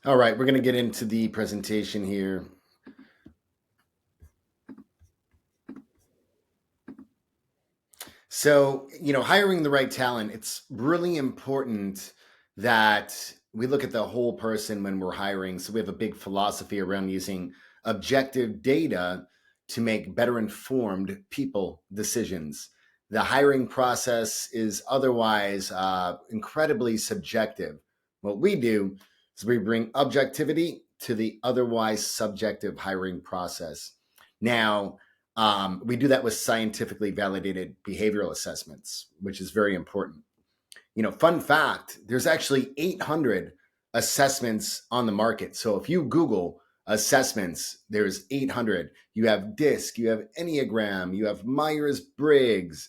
All right, we're going to get into the presentation here. So, hiring the right talent, it's really important that we look at the whole person when we're hiring. So, we have a big philosophy around using objective data to make better informed people decisions. The hiring process is otherwise incredibly subjective. What we do is we bring objectivity to the otherwise subjective hiring process. Now, we do that with scientifically validated behavioral assessments, which is very important. Fun fact, there's actually 800 assessments on the market. So if you Google assessments, there's 800. You have DISC, you have Enneagram, you have Myers-Briggs,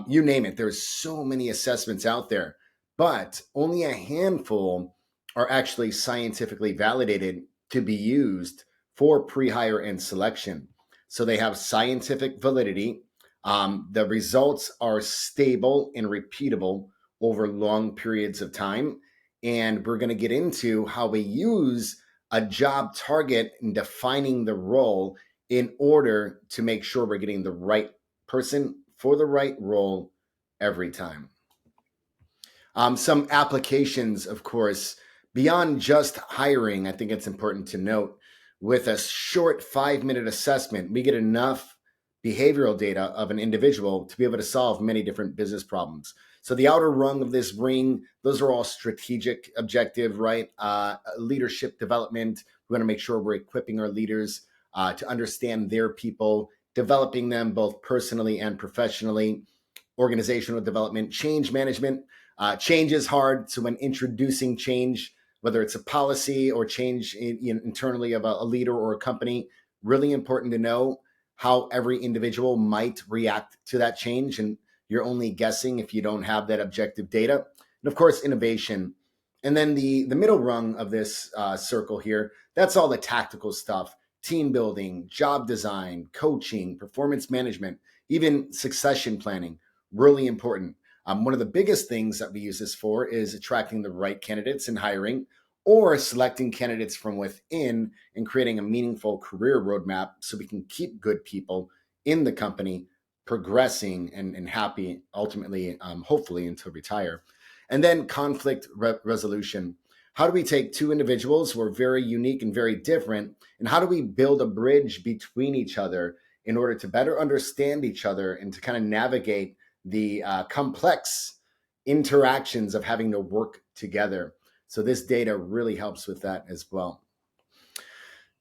you name it. There's so many assessments out there, but only a handful are actually scientifically validated to be used for pre-hire and selection. So they have scientific validity. The results are stable and repeatable over long periods of time. And we're going to get into how we use a job target in defining the role in order to make sure we're getting the right person for the right role every time. Some applications, of course, beyond just hiring, I think it's important to note with a short 5-minute assessment, we get enough behavioral data of an individual to be able to solve many different business problems. So the outer rung of this ring, those are all strategic objective, right? Leadership development. We want to make sure we're equipping our leaders to understand their people, developing them both personally and professionally. Organizational development, change management. Change is hard. So when introducing change, whether it's a policy or change internally of a leader or a company, really important to know how every individual might react to that change. And you're only guessing if you don't have that objective data. And of course, innovation. And then the middle rung of this circle here, that's all the tactical stuff: team building, job design, coaching, performance management, even succession planning. Really important. One of the biggest things that we use this for is attracting the right candidates and hiring, or selecting candidates from within and creating a meaningful career roadmap so we can keep good people in the company progressing and happy ultimately, hopefully until retire. And then conflict resolution. How do we take two individuals who are very unique and very different, and how do we build a bridge between each other in order to better understand each other and to kind of navigate the complex interactions of having to work together? So this data really helps with that as well.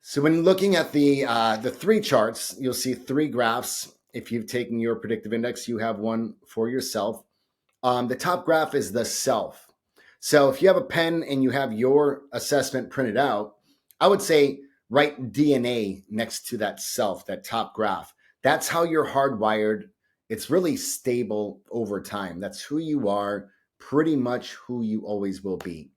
So when looking at the three charts, you'll see three graphs. If you've taken your predictive index, you have one for yourself. The top graph is the self. So if you have a pen and you have your assessment printed out, I would say write DNA next to that self, that top graph. That's how you're hardwired. It's really stable over time. That's who you are, pretty much who you always will be.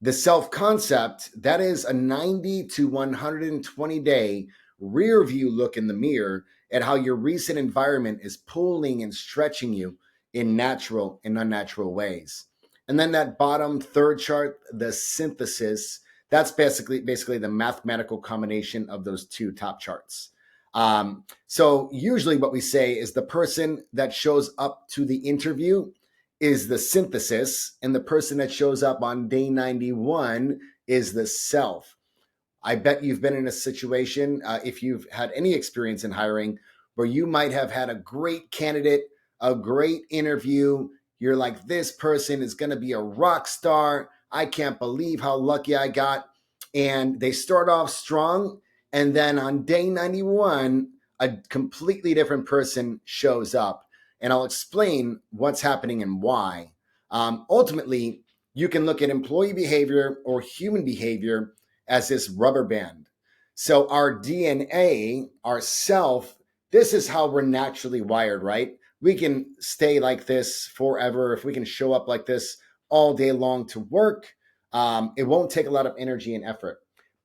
The self concept, that is a 90 to 120 day rear view look in the mirror at how your recent environment is pulling and stretching you in natural and unnatural ways. And then that bottom third chart, the synthesis, that's basically the mathematical combination of those two top charts. So usually what we say is the person that shows up to the interview is the synthesis, and the person that shows up on day 91 is the self. I bet you've been in a situation, if you've had any experience in hiring, where you might have had a great candidate, a great interview. You're like, this person is going to be a rock star. I can't believe how lucky I got. And they start off strong. And then on day 91, a completely different person shows up. And I'll explain what's happening and why. Ultimately, you can look at employee behavior or human behavior as this rubber band. So our DNA, our self, this is how we're naturally wired, right? We can stay like this forever. If we can show up like this all day long to work, it won't take a lot of energy and effort.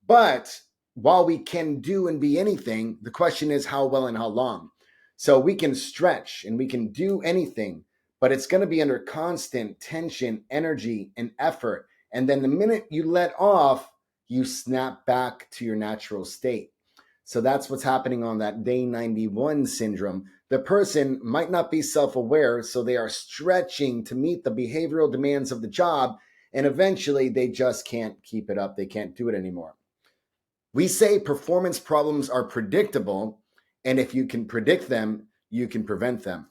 But while we can do and be anything, the question is how well and how long. So we can stretch and we can do anything, but it's going to be under constant tension, energy, and effort. And then the minute you let off, you snap back to your natural state. So that's what's happening on that day 91 syndrome. The person might not be self aware, so they are stretching to meet the behavioral demands of the job, and eventually they just can't keep it up. They can't do it anymore. We say performance problems are predictable, and if you can predict them, you can prevent them.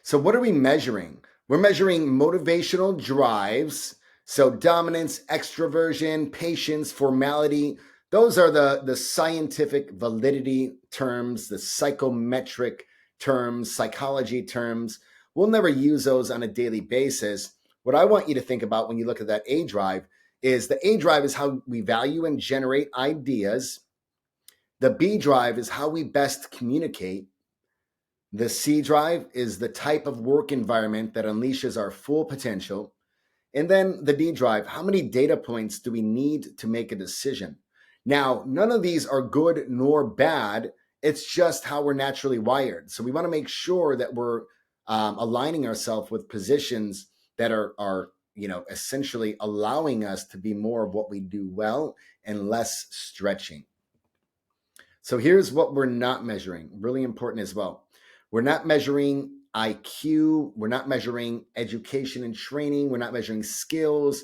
So, what are we measuring? We're measuring motivational drives. So, dominance, extroversion, patience, formality. Those are the scientific validity terms, the psychometric terms, psychology terms. We'll never use those on a daily basis. What I want you to think about when you look at that A drive is the A drive is how we value and generate ideas. The B drive is how we best communicate. The C drive is the type of work environment that unleashes our full potential. And then the D drive, how many data points do we need to make a decision? Now, none of these are good nor bad. It's just how we're naturally wired. So we want to make sure that we're aligning ourselves with positions that are essentially allowing us to be more of what we do well and less stretching. So here's what we're not measuring, really important as well. We're not measuring IQ. We're not measuring education and training. We're not measuring skills,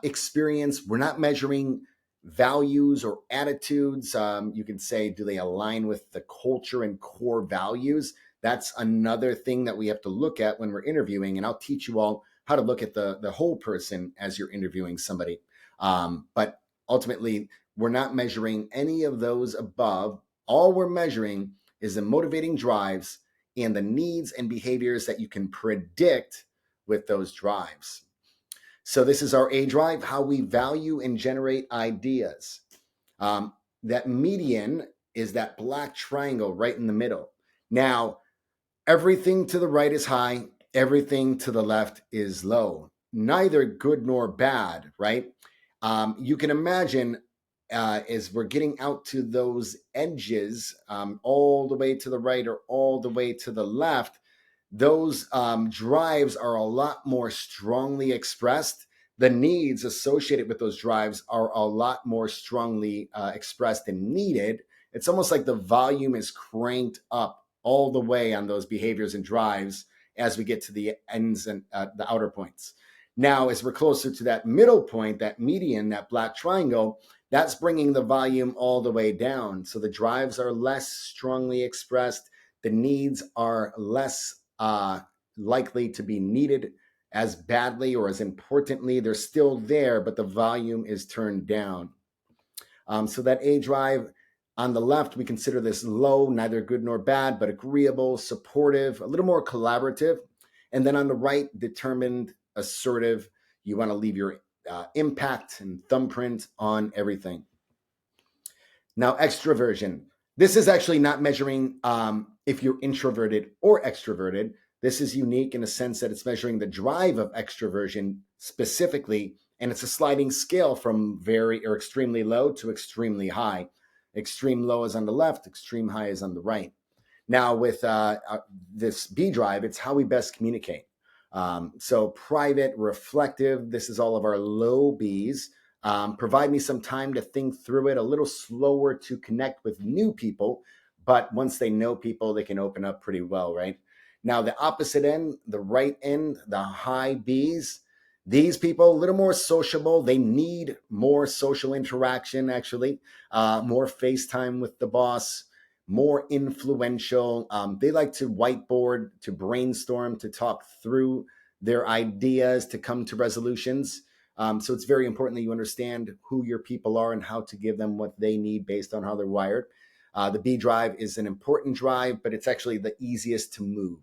experience. We're not measuring values or attitudes. You can say, do they align with the culture and core values? That's another thing that we have to look at when we're interviewing. And I'll teach you all how to look at the whole person as you're interviewing somebody. But ultimately, we're not measuring any of those above. All we're measuring is the motivating drives and the needs and behaviors that you can predict with those drives. So this is our A drive, how we value and generate ideas. That median is that black triangle right in the middle. Now, everything to the right is high, everything to the left is low. Neither good nor bad, right? You can imagine as we're getting out to those edges, all the way to the right or all the way to the left, those drives are a lot more strongly expressed. The needs associated with those drives are a lot more strongly expressed and needed. It's almost like the volume is cranked up all the way on those behaviors and drives as we get to the ends and the outer points. Now, as we're closer to that middle point, that median, that black triangle, that's bringing the volume all the way down. So the drives are less strongly expressed. The needs are less likely to be needed as badly or as importantly. They're still there, but the volume is turned down. So that A drive on the left, we consider this low, neither good nor bad, but agreeable, supportive, a little more collaborative. And then on the right, determined, assertive. You want to leave your impact and thumbprint on everything. Now, extroversion. This is actually not measuring if you're introverted or extroverted. This is unique in a sense that it's measuring the drive of extroversion specifically, and it's a sliding scale from very or extremely low to extremely high. Extreme low is on the left, extreme high is on the right. Now, with this B drive, it's how we best communicate. So private, reflective, this is all of our low Bs. Provide me some time to think through it, a little slower to connect with new people, but once they know people, they can open up pretty well, right? Now, the opposite end, the right end, the high Bs, these people, a little more sociable. They need more social interaction, actually, more FaceTime with the boss, more influential. They like to whiteboard, to brainstorm, to talk through their ideas, to come to resolutions. So it's very important that you understand who your people are and how to give them what they need based on how they're wired. The B drive is an important drive, but it's actually the easiest to move.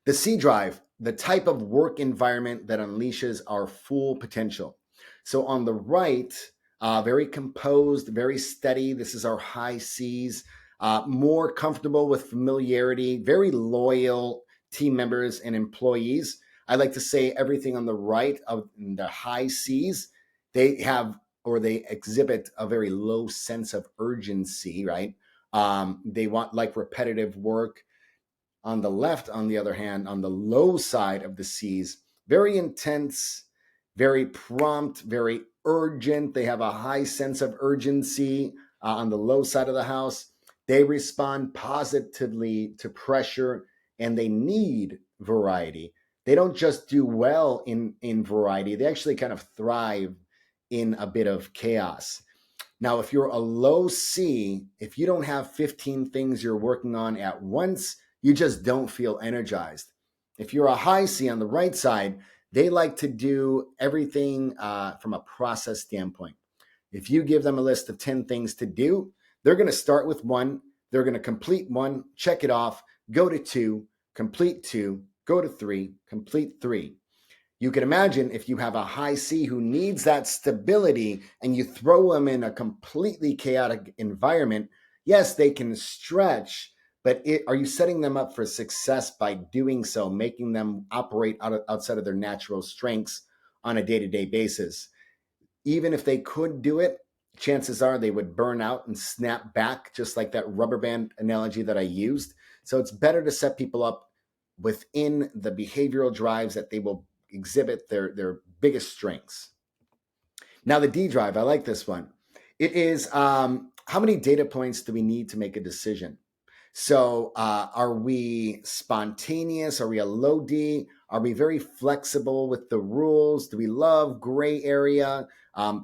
The C drive, the type of work environment that unleashes our full potential. So on the right, very composed, very steady. This is our high Cs, more comfortable with familiarity, very loyal team members and employees. I like to say everything on the right of the high Cs, they have or they exhibit a very low sense of urgency, right? They want like repetitive work. On the left, on the other hand, on the low side of the Cs, very intense, very prompt, very urgent. They have a high sense of urgency on the low side of the house. They respond positively to pressure and they need variety. They don't just do well in variety, they actually kind of thrive in a bit of chaos. Now, if you're a low C, if you don't have 15 things you're working on at once, you just don't feel energized. If you're a high C on the right side, they like to do everything from a process standpoint. If you give them a list of 10 things to do, they're going to start with one, they're going to complete one, check it off, go to two, complete two, go to three, complete three. You can imagine if you have a high C who needs that stability and you throw them in a completely chaotic environment, yes, they can stretch, but are you setting them up for success by doing so, making them operate outside of their natural strengths on a day-to-day basis? Even if they could do it, chances are they would burn out and snap back, just like that rubber band analogy that I used. So it's better to set people up within the behavioral drives that they will exhibit their biggest strengths. Now, the D drive, I like this one. It is how many data points do we need to make a decision? So are we spontaneous? Are we a low D? Are we very flexible with the rules? Do we love gray area?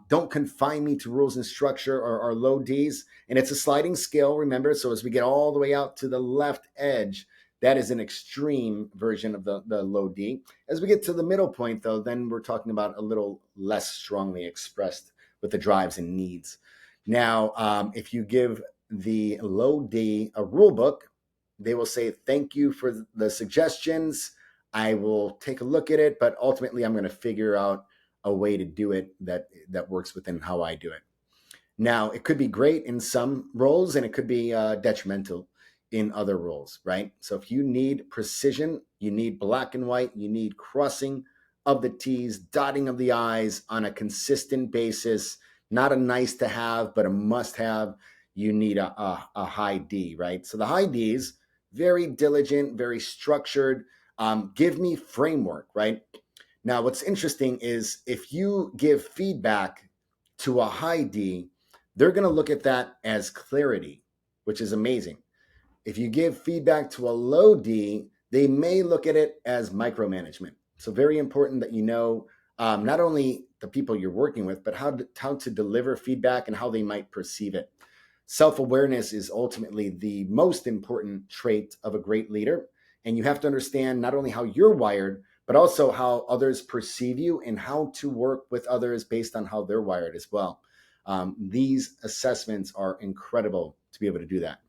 Don't confine me to rules and structure, or low Ds. And it's a sliding scale, remember? So as we get all the way out to the left edge, that is an extreme version of the low D. As we get to the middle point, though, then we're talking about a little less strongly expressed with the drives and needs. Now, if you give the low D a rule book, they will say, thank you for the suggestions. I will take a look at it, but ultimately I'm going to figure out a way to do it that works within how I do it. Now, it could be great in some roles and it could be detrimental in other roles, right? So if you need precision, you need black and white, you need crossing of the T's, dotting of the I's on a consistent basis, not a nice to have, but a must have, you need a high D, right? So the high D's, very diligent, very structured, give me framework, right? Now, what's interesting is if you give feedback to a high D, they're going to look at that as clarity, which is amazing. If you give feedback to a low D, they may look at it as micromanagement. So very important that you know not only the people you're working with, but how to deliver feedback and how they might perceive it. Self-awareness is ultimately the most important trait of a great leader. And you have to understand not only how you're wired, but also how others perceive you and how to work with others based on how they're wired as well. These assessments are incredible to be able to do that.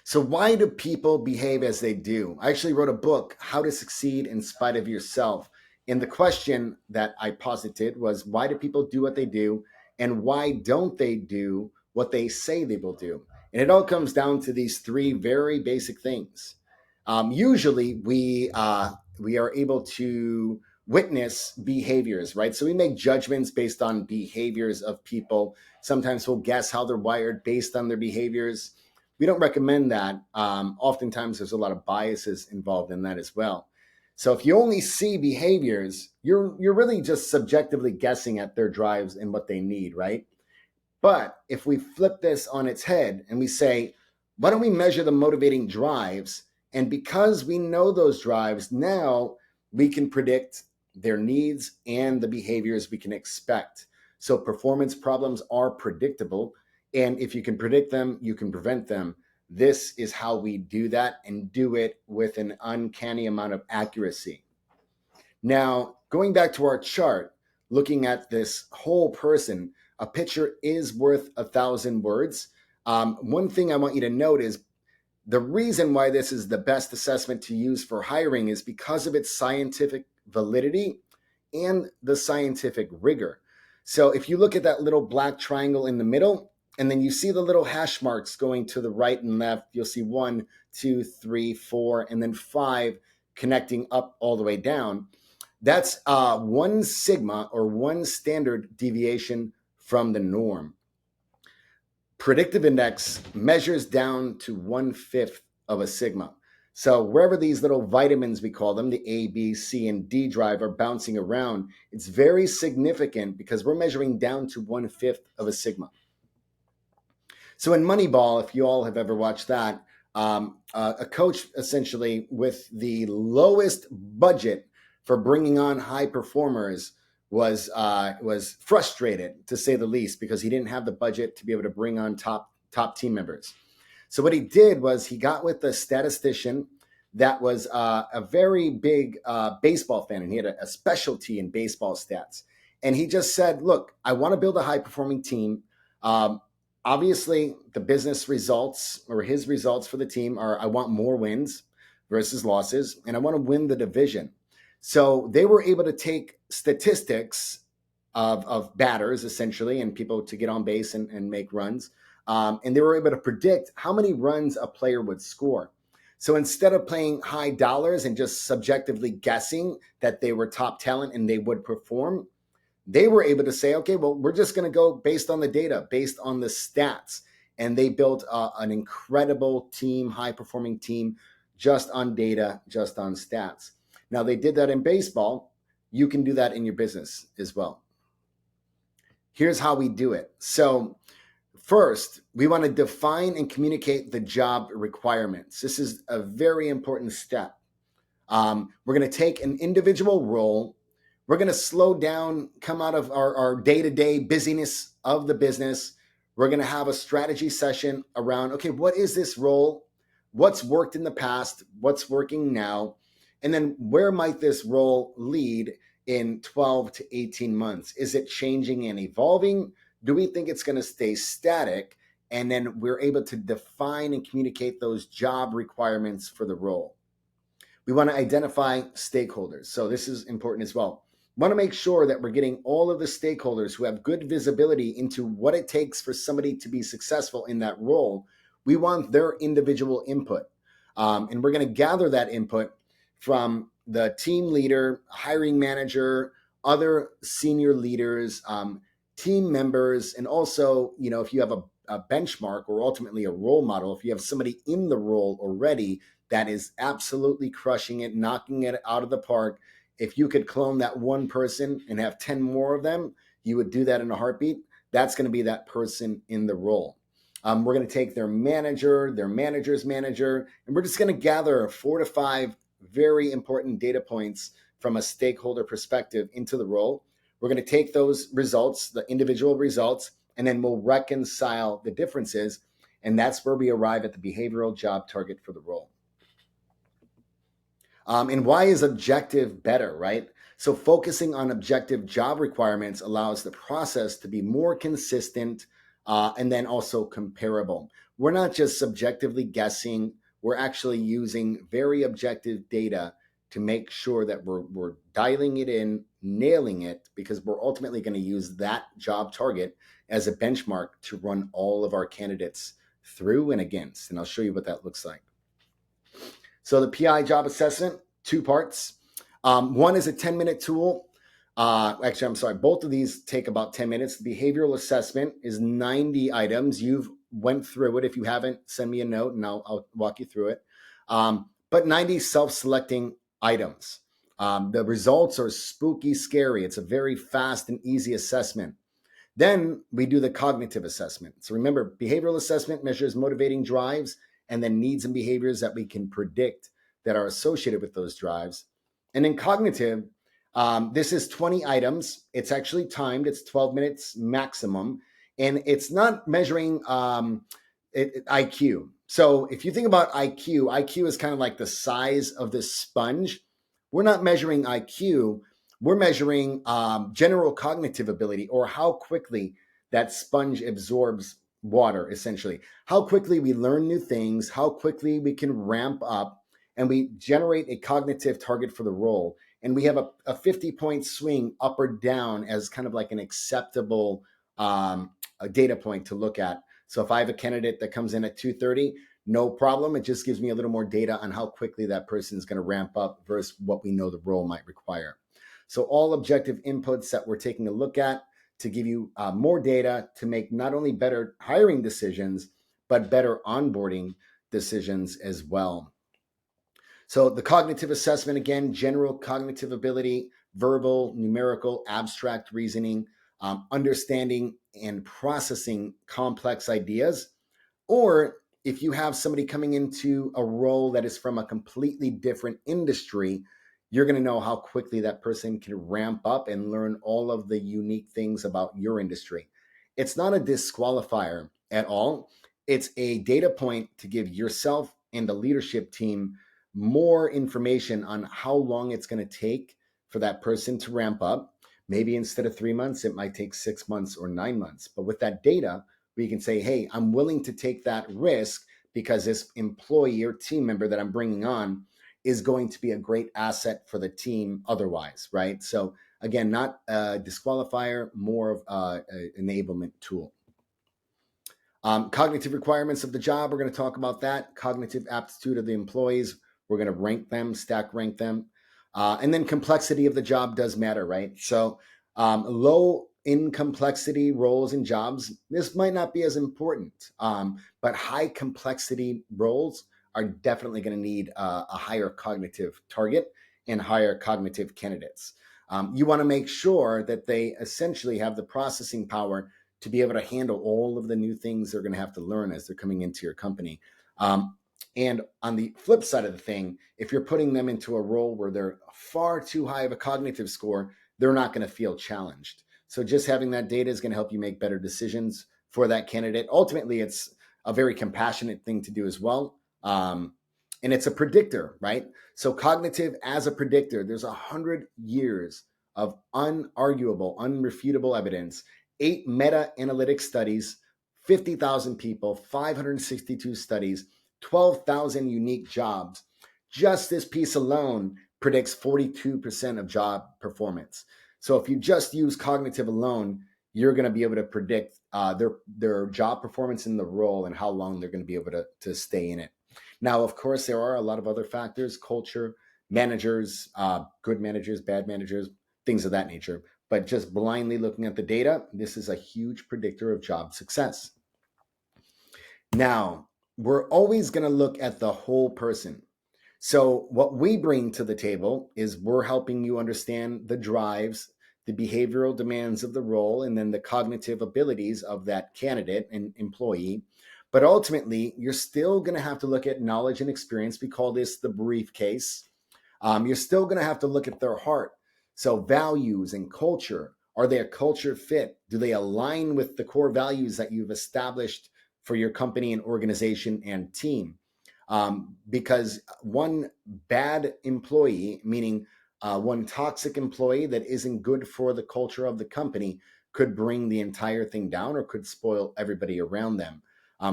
So why do people behave as they do? I actually wrote a book, How to Succeed in Spite of Yourself. And the question that I posited was, why do people do what they do? And why don't they do what they say they will do? And it all comes down to these three very basic things. Usually we are able to witness behaviors, right? So we make judgments based on behaviors of people. Sometimes we'll guess how they're wired based on their behaviors. We don't recommend that. Oftentimes there's a lot of biases involved in that as well. So if you only see behaviors, you're really just subjectively guessing at their drives and what they need, right? But if we flip this on its head and we say, why don't we measure the motivating drives? And because we know those drives, now we can predict their needs and the behaviors we can expect. So performance problems are predictable. And if you can predict them, you can prevent them. This is how we do that and do it with an uncanny amount of accuracy. Now, going back to our chart, looking at this whole person, a picture is worth 1,000 words. One thing I want you to note is the reason why this is the best assessment to use for hiring is because of its scientific validity and the scientific rigor. So if you look at that little black triangle in the middle, and then you see the little hash marks going to the right and left, you'll see 1, 2, 3, 4, and then 5 connecting up all the way down. That's 1 sigma or 1 standard deviation from the norm. Predictive index measures down to 1/5 of a sigma. So wherever these little vitamins, we call them, the A, B, C, and D drive, are bouncing around, it's very significant because we're measuring down to 1/5 of a sigma. So in Moneyball, if you all have ever watched that, a coach essentially with the lowest budget for bringing on high performers was frustrated, to say the least, because he didn't have the budget to be able to bring on top team members. So what he did was he got with a statistician that was a very big baseball fan, and he had a specialty in baseball stats. And he just said, "Look, I want to build a high performing team. Um, Obviously, the business results or his results for the team are I want more wins versus losses, and I want to win the division." So they were able to take statistics of batters essentially and people to get on base and make runs. And they were able to predict how many runs a player would score. So instead of playing high dollars and just subjectively guessing that they were top talent and they would perform, they were able to say, okay, well, we're just going to go based on the data, based on the stats. And they built an incredible team, high performing team, just on data, just on stats. Now, they did that in baseball. You can do that in your business as well. Here's how we do it. So first, we want to define and communicate the job requirements. This is a very important step. We're going to take an individual role. We're going to slow down, come out of our day-to-day busyness of the business. We're going to have a strategy session around, okay, what is this role? What's worked in the past? What's working now? And then where might this role lead in 12 to 18 months? Is it changing and evolving? Do we think it's going to stay static? And then we're able to define and communicate those job requirements for the role. We want to identify stakeholders. So this is important as well. We want to make sure that we're getting all of the stakeholders who have good visibility into what it takes for somebody to be successful in that role. We want their individual input. And we're going to gather that input from the team leader, hiring manager, other senior leaders, team members, and also, if you have a benchmark or ultimately a role model, if you have somebody in the role already that is absolutely crushing it, knocking it out of the park, if you could clone that one person and have 10 more of them, you would do that in a heartbeat. That's going to be that person in the role. We're going to take their manager, their manager's manager, and we're just going to gather 4 to 5 very important data points from a stakeholder perspective into the role. We're going to take those results, the individual results, and then we'll reconcile the differences. And that's where we arrive at the behavioral job target for the role. And why is objective better, right? So focusing on objective job requirements allows the process to be more consistent and then also comparable. We're not just subjectively guessing. We're actually using very objective data to make sure that we're dialing it in, nailing it, because we're ultimately going to use that job target as a benchmark to run all of our candidates through and against. And I'll show you what that looks like. So the PI job assessment, 2 parts. One is a 10-minute tool. Actually, I'm sorry, both of these take about 10 minutes. The behavioral assessment is 90 items. You've went through it. If you haven't, send me a note and I'll walk you through it. But 90 self-selecting items. The results are spooky scary. It's a very fast and easy assessment. Then we do the cognitive assessment. So remember, behavioral assessment measures motivating drives and then needs and behaviors that we can predict that are associated with those drives. And in cognitive, this is 20 items. It's actually timed. It's 12 minutes maximum. And it's not measuring IQ. So if you think about IQ is kind of like the size of this sponge. We're not measuring IQ. We're measuring general cognitive ability, or how quickly that sponge absorbs water, essentially. How quickly we learn new things, how quickly we can ramp up, and we generate a cognitive target for the role. And we have a 50-point swing up or down as kind of like an acceptable data point to look at. So if I have a candidate that comes in at 230, no problem. It just gives me a little more data on how quickly that person is going to ramp up versus what we know the role might require. So all objective inputs that we're taking a look at to give you more data to make not only better hiring decisions, but better onboarding decisions as well. So the cognitive assessment, again, general cognitive ability, verbal, numerical, abstract reasoning, understanding and processing complex ideas. Or if you have somebody coming into a role that is from a completely different industry, you're going to know how quickly that person can ramp up and learn all of the unique things about your industry. It's not a disqualifier at all. It's a data point to give yourself and the leadership team more information on how long it's going to take for that person to ramp up. Maybe instead of 3 months, it might take 6 months or 9 months. But with that data, we can say, hey, I'm willing to take that risk because this employee or team member that I'm bringing on is going to be a great asset for the team otherwise, right? So again, not a disqualifier, more of an enablement tool. Cognitive requirements of the job, we're going to talk about that. Cognitive aptitude of the employees, we're going to rank them, stack rank them. And then complexity of the job does matter, right? So low in complexity roles and jobs, this might not be as important, but high complexity roles are definitely going to need a higher cognitive target and higher cognitive candidates. You want to make sure that they essentially have the processing power to be able to handle all of the new things they're going to have to learn as they're coming into your company. And on the flip side of the thing, if you're putting them into a role where they're far too high of a cognitive score, they're not going to feel challenged. So just having that data is going to help you make better decisions for that candidate. Ultimately, it's a very compassionate thing to do as well. And it's a predictor, right? So cognitive as a predictor, there's 100 years of unarguable, unrefutable evidence, 8 meta-analytic studies, 50,000 people, 562 studies, 12,000 unique jobs. Just this piece alone predicts 42% of job performance. So if you just use cognitive alone, you're going to be able to predict their job performance in the role and how long they're going to be able to stay in it. Now, of course, there are a lot of other factors, culture, managers, good managers, bad managers, things of that nature. But just blindly looking at the data, this is a huge predictor of job success. Now, we're always going to look at the whole person. So what we bring to the table is we're helping you understand the drives, the behavioral demands of the role, and then the cognitive abilities of that candidate and employee. But ultimately, you're still going to have to look at knowledge and experience. We call this the briefcase. You're still going to have to look at their heart. So values and culture, are they a culture fit? Do they align with the core values that you've established for your company and organization and team? Because one bad employee, meaning one toxic employee that isn't good for the culture of the company, could bring the entire thing down or could spoil everybody around them.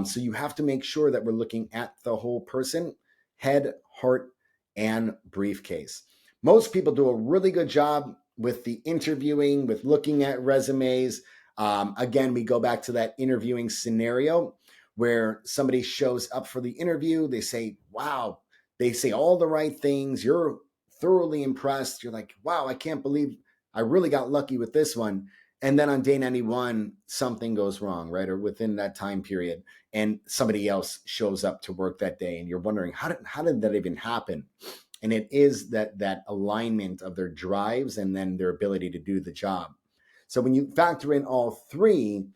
So you have to make sure that we're looking at the whole person, head, heart, and briefcase. Most people do a really good job with the interviewing, with looking at resumes. Again, we go back to that interviewing scenario where somebody shows up for the interview. They say, wow, they say all the right things. You're thoroughly impressed. You're like, wow, I can't believe I really got lucky with this one. And then on day 91, something goes wrong, right? Or within that time period, and somebody else shows up to work that day. And you're wondering, how did that even happen? And it is that alignment of their drives and then their ability to do the job. So when you factor in all three,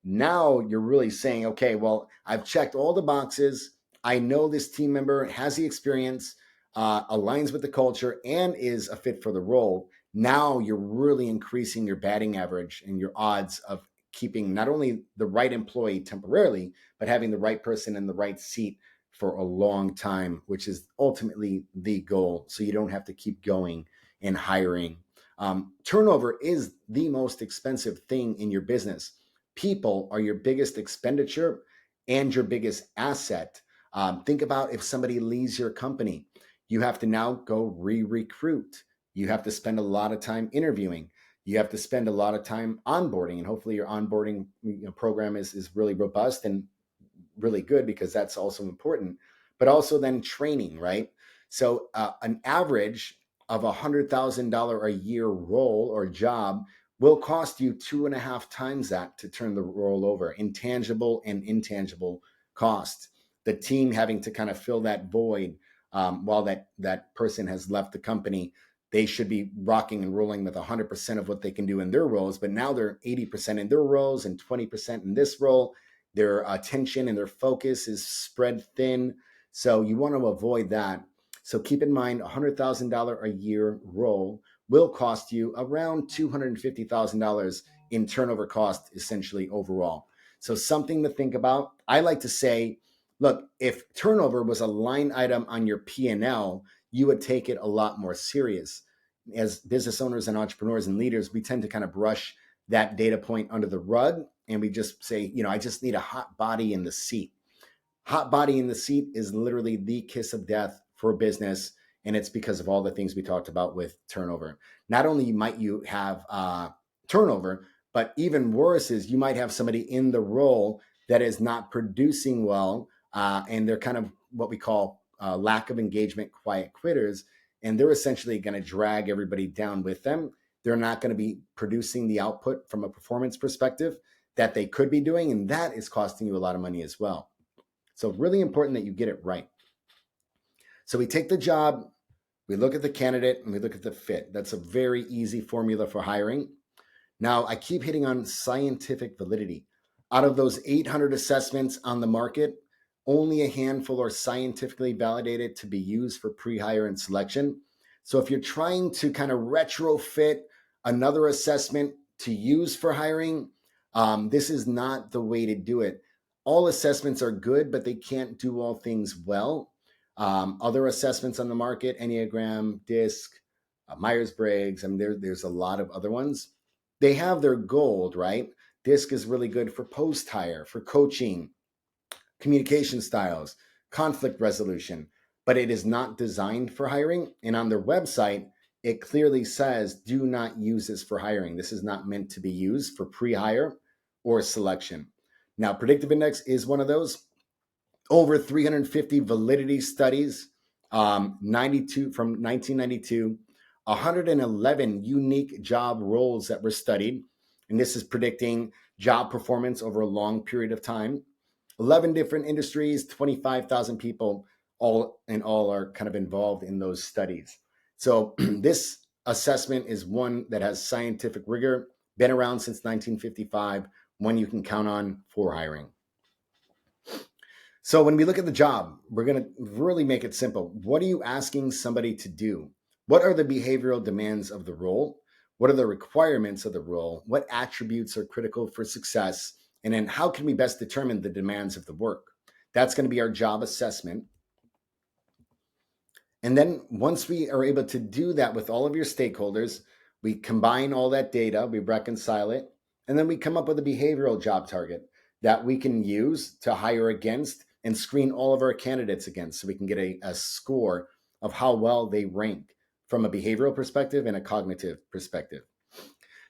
now you're really saying, okay, well, I've checked all the boxes. I know this team member has the experience, aligns with the culture, and is a fit for the role. Now you're really increasing your batting average and your odds of keeping not only the right employee temporarily, but having the right person in the right seat for a long time, which is ultimately the goal. So you don't have to keep going and hiring. Turnover is the most expensive thing in your business. People are your biggest expenditure and your biggest asset. Think about if somebody leaves your company, you have to now go re-recruit. You have to spend a lot of time interviewing. You have to spend a lot of time onboarding, and hopefully your onboarding program is really robust and really good, because that's also important, but also then training, right? So an average of $100,000 a year role or job will cost you 2.5 times that to turn the role over, intangible and intangible costs. The team having to kind of fill that void, while that person has left the company. They should be rocking and rolling with 100% of what they can do in their roles, but now they're 80% in their roles and 20% in this role. Their attention and their focus is spread thin. So you want to avoid that. So keep in mind, $100,000 a year role will cost you around $250,000 in turnover cost, essentially overall. So something to think about. I like to say, look, if turnover was a line item on your P&L, you would take it a lot more serious. As business owners and entrepreneurs and leaders, we tend to kind of brush that data point under the rug, and we just say, I just need a hot body in the seat. Hot body in the seat is literally the kiss of death for business, and it's because of all the things we talked about with turnover. Not only might you have turnover, but even worse is you might have somebody in the role that is not producing well, and they're kind of what we call lack of engagement, quiet quitters, and they're essentially going to drag everybody down with them. They're not going to be producing the output from a performance perspective that they could be doing, and that is costing you a lot of money as well. So really important that you get it right. So we take the job, we look at the candidate, and we look at the fit. That's a very easy formula for hiring. Now, I keep hitting on scientific validity. Out of those 800 assessments on the market, only a handful are scientifically validated to be used for pre-hire and selection. So if you're trying to kind of retrofit another assessment to use for hiring, this is not the way to do it. All assessments are good, but they can't do all things well. Other assessments on the market, Enneagram, DISC, Myers-Briggs, there's a lot of other ones. They have their gold, right? DISC is really good for post-hire, for coaching, communication styles, conflict resolution, but it is not designed for hiring. And on their website, it clearly says, do not use this for hiring. This is not meant to be used for pre-hire or selection. Now, Predictive Index is one of those. Over 350 validity studies, 92 from 1992, 111 unique job roles that were studied. And this is predicting job performance over a long period of time. 11 different industries, 25,000 people all are kind of involved in those studies. So this assessment is one that has scientific rigor, been around since 1955, one you can count on for hiring. So when we look at the job, we're going to really make it simple. What are you asking somebody to do? What are the behavioral demands of the role? What are the requirements of the role? What attributes are critical for success? And then how can we best determine the demands of the work? That's going to be our job assessment. And then once we are able to do that with all of your stakeholders, we combine all that data, we reconcile it, and then we come up with a behavioral job target that we can use to hire against and screen all of our candidates against, so we can get a score of how well they rank from a behavioral perspective and a cognitive perspective.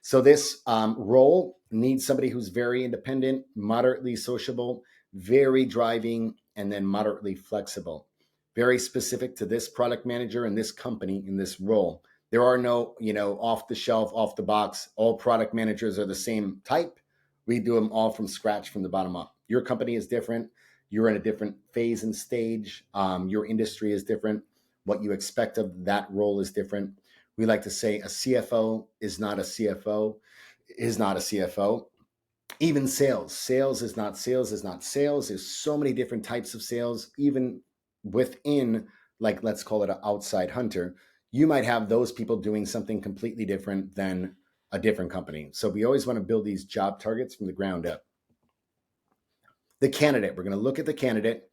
So this role needs somebody who's very independent, moderately sociable, very driving, and then moderately flexible. Very specific to this product manager and this company in this role. There are no, off the shelf, off the box, all product managers are the same type. We do them all from scratch, from the bottom up. Your company is different. You're in a different phase and stage. Your industry is different. What you expect of that role is different. We like to say a CFO is not a CFO, is not a CFO. Even sales is not sales, is not sales. There's so many different types of sales, even within, like, let's call it an outside hunter. You might have those people doing something completely different than a different company. So we always want to build these job targets from the ground up. The candidate, we're going to look at the candidate.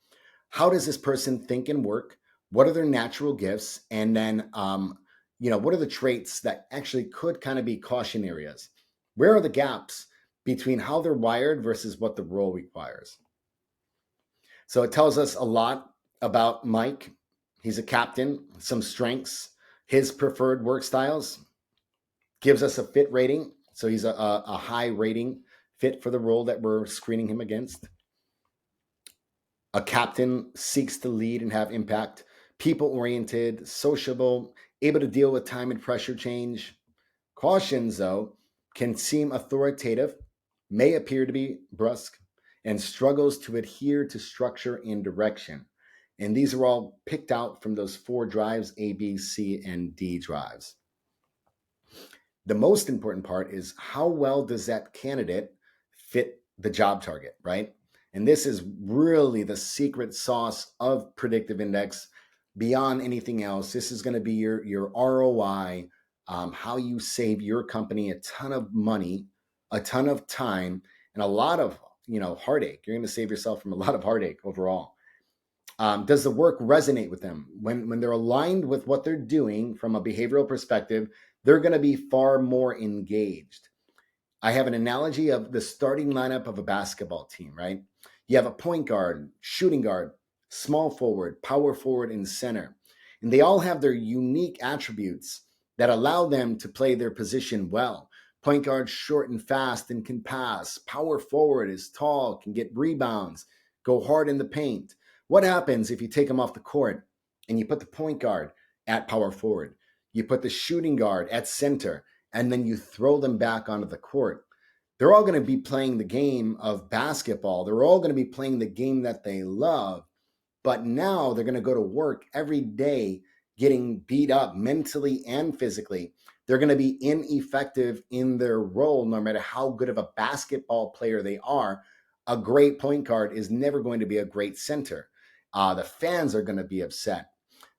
How does this person think and work? What are their natural gifts? And then, what are the traits that actually could kind of be caution areas? Where are the gaps between how they're wired versus what the role requires? So it tells us a lot about Mike. He's a captain, some strengths, his preferred work styles, gives us a fit rating. So he's a high rating fit for the role that we're screening him against. A captain seeks to lead and have impact, people-oriented, sociable, able to deal with time and pressure change. Cautions, though, can seem authoritative, may appear to be brusque, and struggles to adhere to structure and direction. And these are all picked out from those 4 drives, A, B, C, and D drives. The most important part is how well does that candidate fit the job target, right? And this is really the secret sauce of predictive index beyond anything else. This is going to be your ROI, how you save your company a ton of money, a ton of time, and a lot of heartache. You're going to save yourself from a lot of heartache overall. Does the work resonate with them? When they're aligned with what they're doing from a behavioral perspective, they're going to be far more engaged. I have an analogy of the starting lineup of a basketball team, right? You have a point guard, shooting guard, small forward, power forward, and center. And they all have their unique attributes that allow them to play their position well. Point guard, short and fast and can pass. Power forward is tall, can get rebounds, go hard in the paint. What happens if you take them off the court and you put the point guard at power forward? You put the shooting guard at center, and then you throw them back onto the court. They're all going to be playing the game of basketball. They're all going to be playing the game that they love. But now they're going to go to work every day getting beat up mentally and physically. They're going to be ineffective in their role no matter how good of a basketball player they are. A great point guard is never going to be a great center. The fans are going to be upset.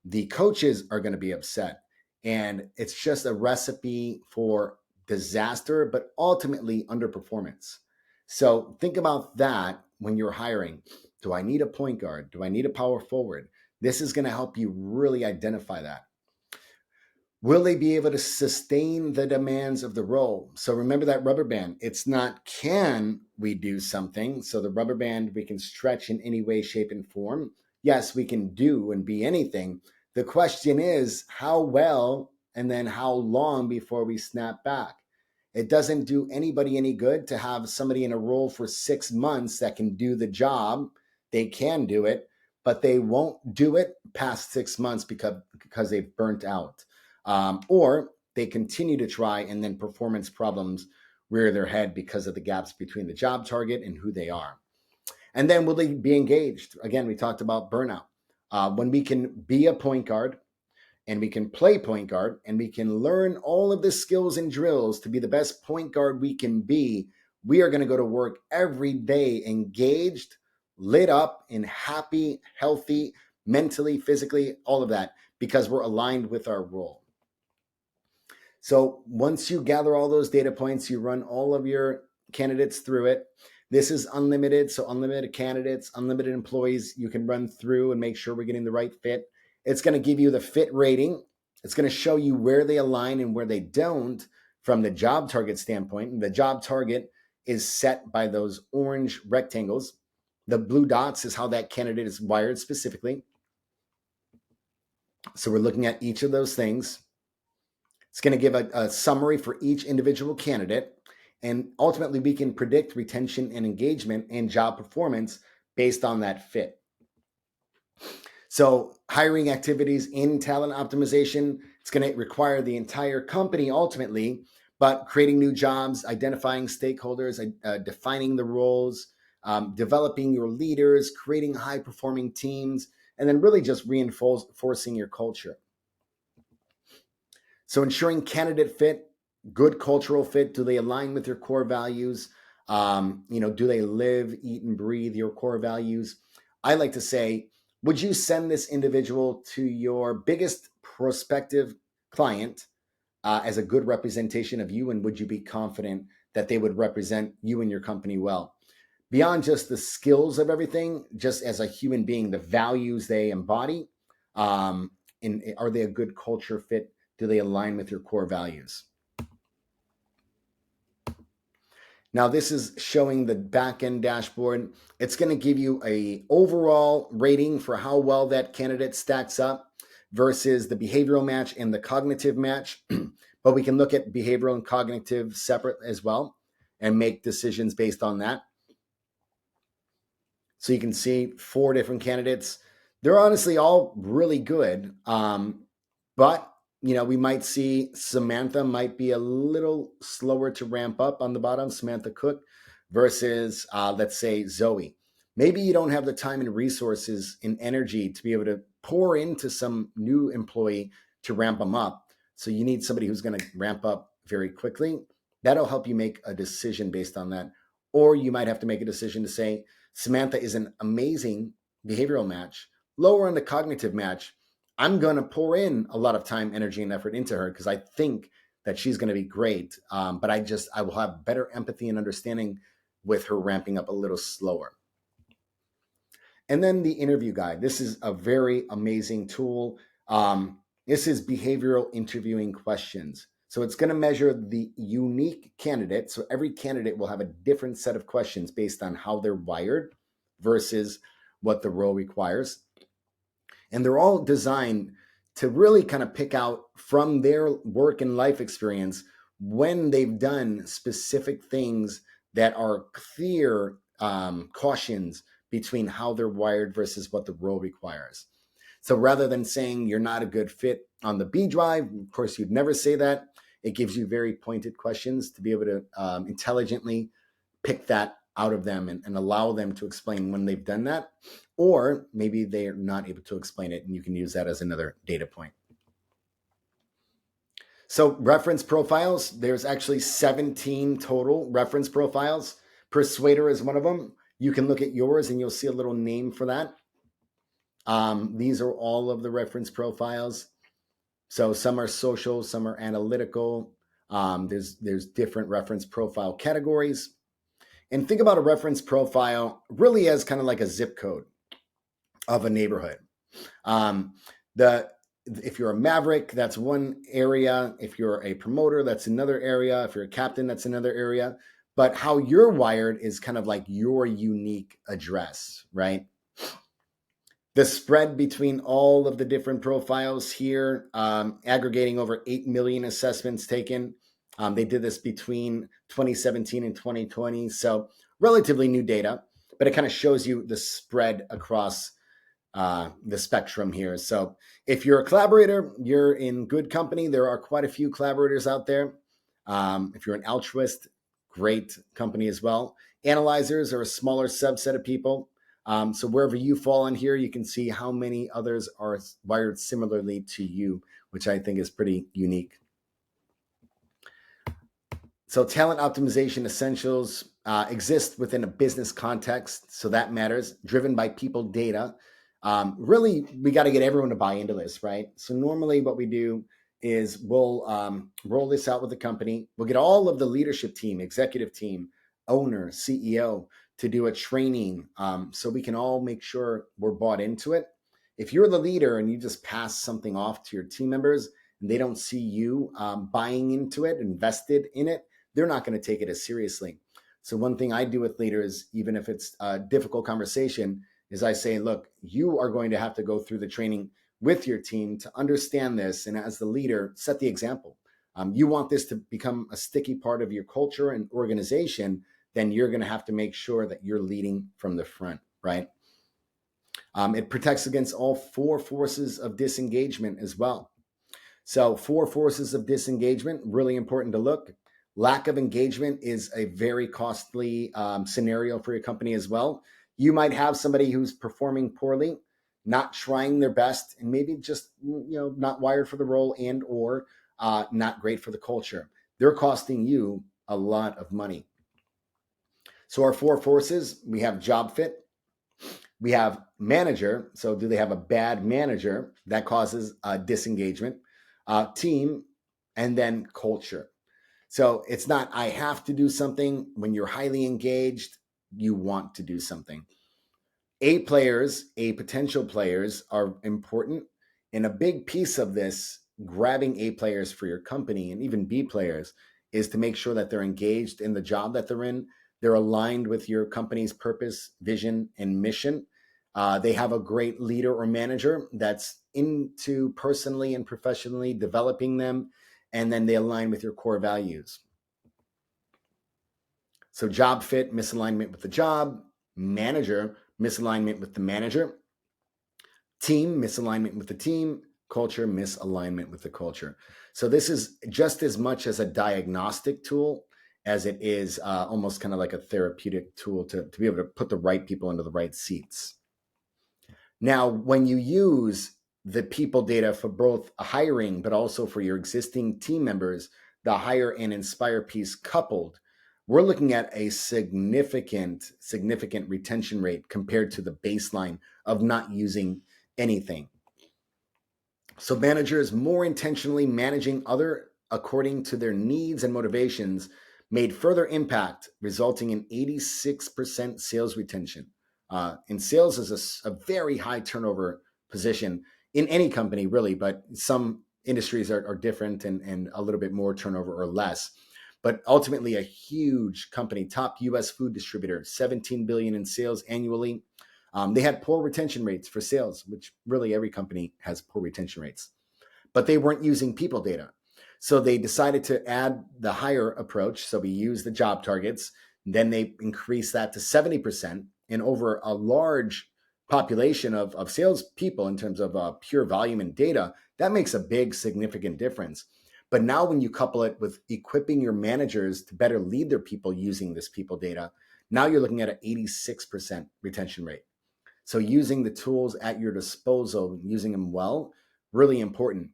The coaches are going to be upset. And it's just a recipe for disaster, but ultimately underperformance. So think about that when you're hiring. Do I need a point guard? Do I need a power forward? This is going to help you really identify that. Will they be able to sustain the demands of the role? So remember that rubber band. It's not can we do something. So the rubber band we can stretch in any way, shape, and form. Yes, we can do and be anything. The question is how well and then how long before we snap back. It doesn't do anybody any good to have somebody in a role for 6 months that can do the job. They can do it, but they won't do it past 6 months because they've burnt out. Or they continue to try and then performance problems rear their head because of the gaps between the job target and who they are. And then will they be engaged? Again, we talked about burnout. When we can be a point guard and we can play point guard and we can learn all of the skills and drills to be the best point guard we can be, we are going to go to work every day engaged, lit up, and happy, healthy, mentally, physically, all of that, because we're aligned with our role. So once you gather all those data points, you run all of your candidates through it. This is unlimited, so unlimited candidates, unlimited employees you can run through and make sure we're getting the right fit. It's going to give you the fit rating. It's going to show you where they align and where they don't from the job target standpoint. And the job target is set by those orange rectangles. The blue dots is how that candidate is wired specifically. So we're looking at each of those things. It's going to give a summary for each individual candidate. And ultimately, we can predict retention and engagement and job performance based on that fit. So hiring activities in talent optimization, it's going to require the entire company ultimately, but creating new jobs, identifying stakeholders, defining the roles, developing your leaders, creating high-performing teams, and then really just reinforcing your culture. So ensuring candidate fit, good cultural fit. Do they align with your core values? Do they live, eat, and breathe your core values? I like to say, would you send this individual to your biggest prospective client as a good representation of you? And would you be confident that they would represent you and your company well? Beyond just the skills of everything, just as a human being, the values they embody, and are they a good culture fit? Do they align with your core values? Now, this is showing the back-end dashboard. It's going to give you an overall rating for how well that candidate stacks up versus the behavioral match and the cognitive match. But we can look at behavioral and cognitive separate as well and make decisions based on that. So you can see 4 different candidates. They're honestly all really good. But we might see Samantha might be a little slower to ramp up on the bottom, Samantha Cook, versus, let's say, Zoe. Maybe you don't have the time and resources and energy to be able to pour into some new employee to ramp them up. So you need somebody who's going to ramp up very quickly. That'll help you make a decision based on that. Or you might have to make a decision to say, Samantha is an amazing behavioral match, lower on the cognitive match. I'm going to pour in a lot of time, energy, and effort into her because I think that she's going to be great. But I will have better empathy and understanding with her ramping up a little slower. And then the interview guide. This is a very amazing tool. This is behavioral interviewing questions. So it's going to measure the unique candidate. So every candidate will have a different set of questions based on how they're wired versus what the role requires. And they're all designed to really kind of pick out from their work and life experience when they've done specific things that are clear cautions between how they're wired versus what the role requires. So rather than saying you're not a good fit on the B drive, of course, you'd never say that. It gives you very pointed questions to be able to intelligently pick that out of them and allow them to explain when they've done that. Or maybe they are not able to explain it, and you can use that as another data point. So reference profiles, there's actually 17 total reference profiles. Persuader is one of them. You can look at yours and you'll see a little name for that. These are all of the reference profiles. So some are social, some are analytical. There's different reference profile categories. And think about a reference profile really as kind of like a zip code of a neighborhood. If you're a maverick, that's one area. If you're a promoter, that's another area. If you're a captain, that's another area. But how you're wired is kind of like your unique address, right? The spread between all of the different profiles here, aggregating over 8 million assessments taken. They did this between 2017 and 2020. So relatively new data, but it kind of shows you the spread across the spectrum here. So if you're a collaborator, you're in good company. There are quite a few collaborators out there. If you're an altruist, great company as well. Analyzers are a smaller subset of people. So wherever you fall in here, you can see how many others are wired similarly to you, which I think is pretty unique. So talent optimization essentials exist within a business context. So that matters, driven by people data. Really, we got to get everyone to buy into this, right? So normally what we do is we'll roll this out with the company. We'll get all of the leadership team, executive team, owner, CEO to do a training so we can all make sure we're bought into it. If you're the leader and you just pass something off to your team members and they don't see you buying into it, invested in it, they're not going to take it as seriously. So one thing I do with leaders, even if it's a difficult conversation, is I say, look, you are going to have to go through the training with your team to understand this. And as the leader, set the example. You want this to become a sticky part of your culture and organization, then you're going to have to make sure that you're leading from the front, right? It protects against all 4 forces of disengagement as well. So 4 forces of disengagement, really important to look. Lack of engagement is a very costly scenario for your company as well. You might have somebody who's performing poorly, not trying their best, and maybe just not wired for the role and or not great for the culture. They're costing you a lot of money. So our 4 forces, we have job fit, we have manager. So do they have a bad manager? That causes disengagement. Team, and then culture. So it's not I have to do something. When you're highly engaged, you want to do something. A players, A potential players are important. And a big piece of this, grabbing A players for your company and even B players, is to make sure that they're engaged in the job that they're in. They're aligned with your company's purpose, vision, and mission. They have a great leader or manager that's into personally and professionally developing them, and then they align with your core values. So job fit, misalignment with the job. Manager, misalignment with the manager. Team, misalignment with the team. Culture, misalignment with the culture. So this is just as much as a diagnostic tool as it is almost kind of like a therapeutic tool to be able to put the right people into the right seats. Now, when you use the people data for both hiring, but also for your existing team members, the hire and inspire piece coupled, we're looking at a significant retention rate compared to the baseline of not using anything. So managers more intentionally managing other according to their needs and motivations made further impact, resulting in 86% sales retention. And sales is a very high turnover position in any company, really, but some industries are different and a little bit more turnover or less. But ultimately, a huge company, top U.S. food distributor, $17 billion in sales annually. They had poor retention rates for sales, which really every company has poor retention rates, but they weren't using people data. So they decided to add the hire approach. So we use the job targets. Then they increased that to 70%. And over a large population of salespeople in terms of pure volume and data, that makes a big, significant difference. But now when you couple it with equipping your managers to better lead their people using this people data, now you're looking at an 86% retention rate. So using the tools at your disposal, using them well, really important.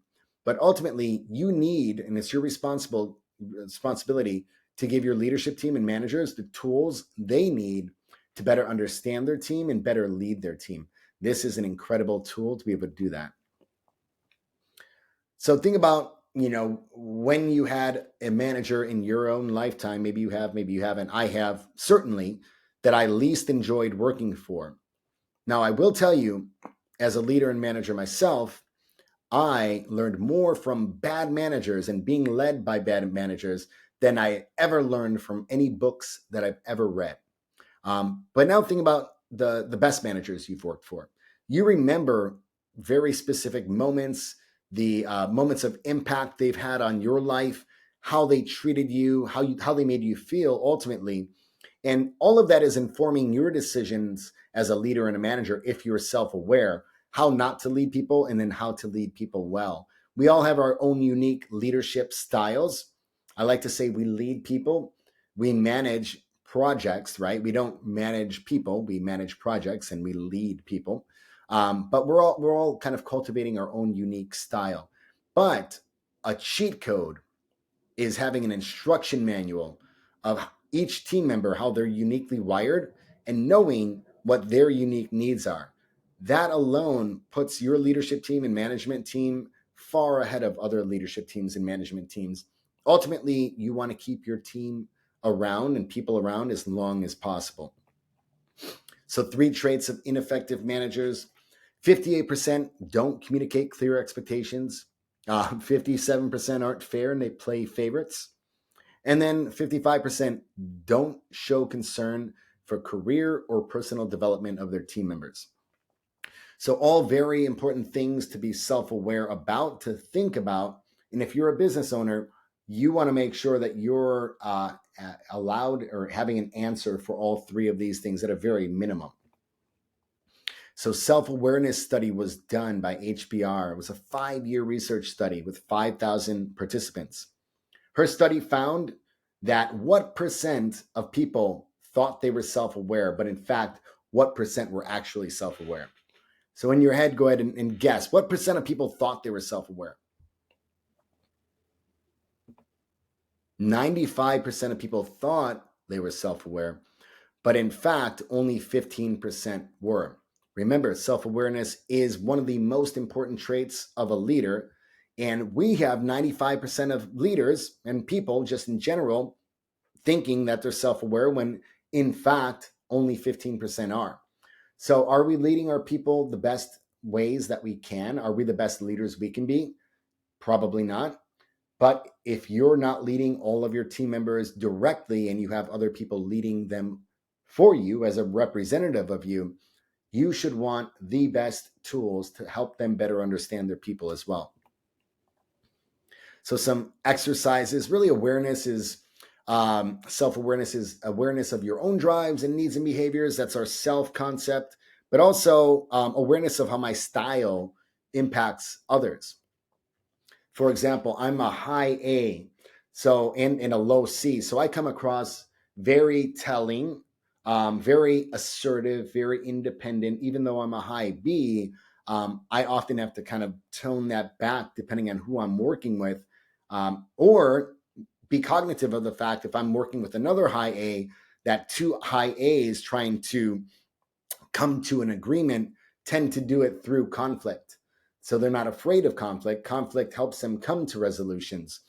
But ultimately, you need, and it's your responsibility to give your leadership team and managers the tools they need to better understand their team and better lead their team. This is an incredible tool to be able to do that. So think about, when you had a manager in your own lifetime, maybe you have, maybe you haven't. I have, certainly, that I least enjoyed working for. Now, I will tell you, as a leader and manager myself, I learned more from bad managers and being led by bad managers than I ever learned from any books that I've ever read. But now think about the best managers you've worked for. You remember very specific moments, the moments of impact they've had on your life, how they treated you, how they made you feel ultimately. And all of that is informing your decisions as a leader and a manager if you're self-aware, how not to lead people and then how to lead people well. We all have our own unique leadership styles. I like to say we lead people, we manage projects, right? We don't manage people, we manage projects and we lead people. But we're all kind of cultivating our own unique style. But a cheat code is having an instruction manual of each team member, how they're uniquely wired, and knowing what their unique needs are. That alone puts your leadership team and management team far ahead of other leadership teams and management teams. Ultimately, you want to keep your team around and people around as long as possible. So 3 traits of ineffective managers. 58% don't communicate clear expectations. 57% aren't fair and they play favorites. And then 55% don't show concern for career or personal development of their team members. So all very important things to be self-aware about, to think about. And if you're a business owner, you want to make sure that you're allowed or having an answer for all 3 of these things at a very minimum. So self-awareness study was done by HBR. It was a 5-year research study with 5,000 participants. Her study found that what percent of people thought they were self-aware, but in fact, what percent were actually self-aware? So in your head, go ahead and guess. What percent of people thought they were self-aware? 95% of people thought they were self-aware, but in fact, only 15% were. Remember, self-awareness is one of the most important traits of a leader. And we have 95% of leaders and people just in general thinking that they're self-aware when in fact, only 15% are. So are we leading our people the best ways that we can? Are we the best leaders we can be? Probably not. But if you're not leading all of your team members directly and you have other people leading them for you as a representative of you, you should want the best tools to help them better understand their people as well. So some exercises, really awareness is, self-awareness is awareness of your own drives and needs and behaviors. That's our self concept, but also awareness of how my style impacts others. For example, I'm a high A. So in a low C. So I come across very telling, very assertive, very independent. Even though I'm a high B, I often have to kind of tone that back depending on who I'm working with, or be cognitive of the fact if I'm working with another high A, that two high A's trying to come to an agreement tend to do it through conflict. So they're not afraid of conflict. Conflict helps them come to resolutions.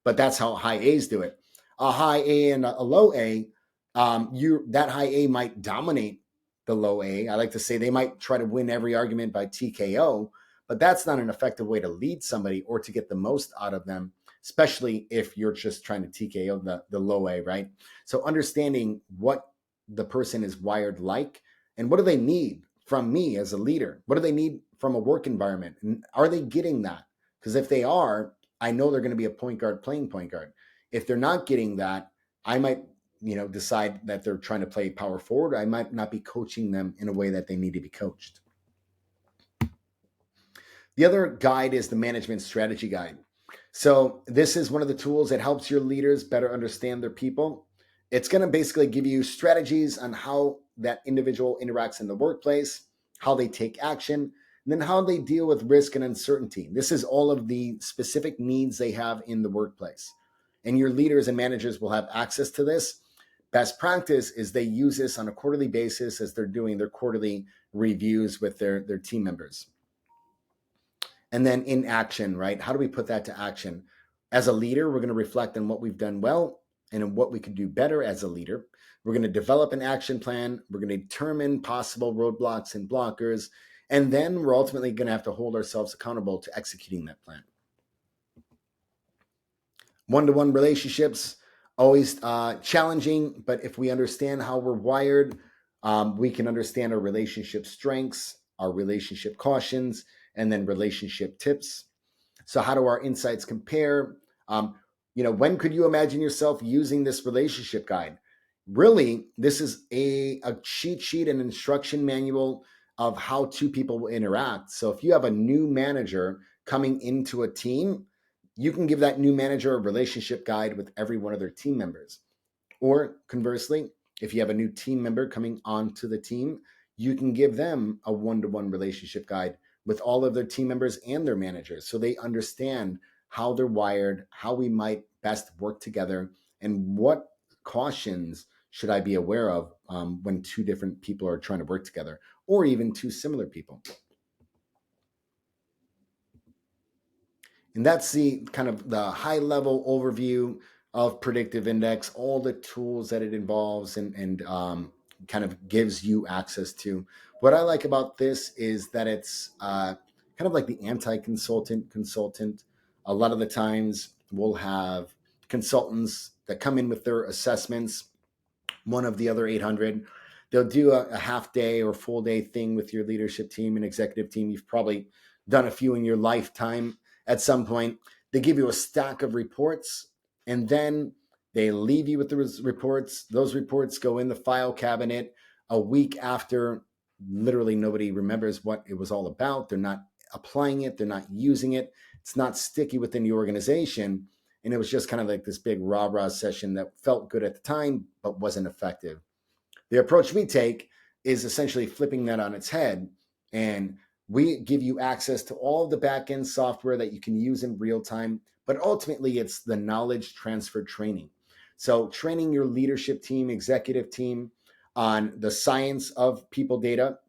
But that's how high A's do it. A high A and a low A, that high A might dominate the low A. I like to say they might try to win every argument by TKO, but that's not an effective way to lead somebody or to get the most out of them, especially if you're just trying to TKO the low A, right? So understanding what the person is wired like and what do they need from me as a leader? What do they need from a work environment? And are they getting that? Because if they are, I know they're going to be a point guard playing point guard. If they're not getting that, I might, decide that they're trying to play power forward. I might not be coaching them in a way that they need to be coached. The other guide is the management strategy guide. So this is one of the tools that helps your leaders better understand their people. It's going to basically give you strategies on how that individual interacts in the workplace, how they take action, and then how they deal with risk and uncertainty. This is all of the specific needs they have in the workplace. And your leaders and managers will have access to this. Best practice is they use this on a quarterly basis as they're doing their quarterly reviews with their team members. And then in action, right? How do we put that to action? As a leader, we're going to reflect on what we've done well and on what we could do better as a leader. We're going to develop an action plan. We're going to determine possible roadblocks and blockers. And then we're ultimately going to have to hold ourselves accountable to executing that plan. One-to-one relationships, always challenging, but if we understand how we're wired, we can understand our relationship strengths, our relationship cautions, and then relationship tips. So how do our insights compare? When could you imagine yourself using this relationship guide? Really, this is a cheat sheet, an instruction manual of how two people will interact. So if you have a new manager coming into a team, you can give that new manager a relationship guide with every one of their team members. Or conversely, if you have a new team member coming onto the team, you can give them a one-to-one relationship guide with all of their team members and their managers so they understand how they're wired, how we might best work together, and what cautions should I be aware of when two different people are trying to work together, or even two similar people. And that's the kind of the high level overview of Predictive Index, all the tools that it involves and kind of gives you access to. What I like about this is that it's kind of like the consultant. A lot of the times we'll have consultants that come in with their assessments, one of the other 800. They'll do a half day or full day thing with your leadership team and executive team. You've probably done a few in your lifetime at some point. They give you a stack of reports and then they leave you with the reports. Those reports go in the file cabinet a week after. Literally nobody remembers what it was all about. They're not applying it. They're not using it. It's not sticky within the organization. And it was just kind of like this big rah-rah session that felt good at the time, but wasn't effective. The approach we take is essentially flipping that on its head. And we give you access to all of the back-end software that you can use in real time, but ultimately it's the knowledge transfer training. So training your leadership team, executive team on the science of people data.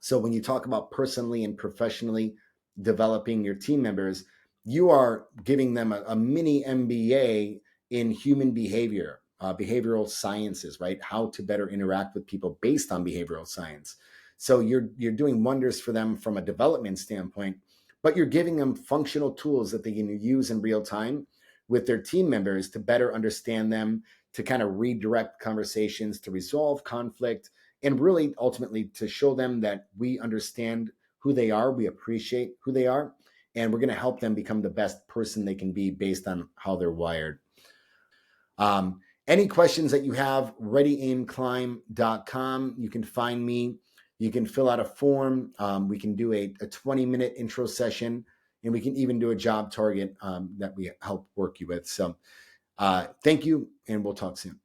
So when you talk about personally and professionally developing your team members, you are giving them a mini MBA in human behavior, behavioral sciences, right? How to better interact with people based on behavioral science. So you're doing wonders for them from a development standpoint, but you're giving them functional tools that they can use in real time with their team members to better understand them, to kind of redirect conversations, to resolve conflict, and really ultimately to show them that we understand who they are, we appreciate who they are, and we're going to help them become the best person they can be based on how they're wired. Any questions that you have, readyaimclimb.com. You can find me. You can fill out a form. We can do a 20-minute intro session, and we can even do a job target that we help work you with. So Thank you, and we'll talk soon.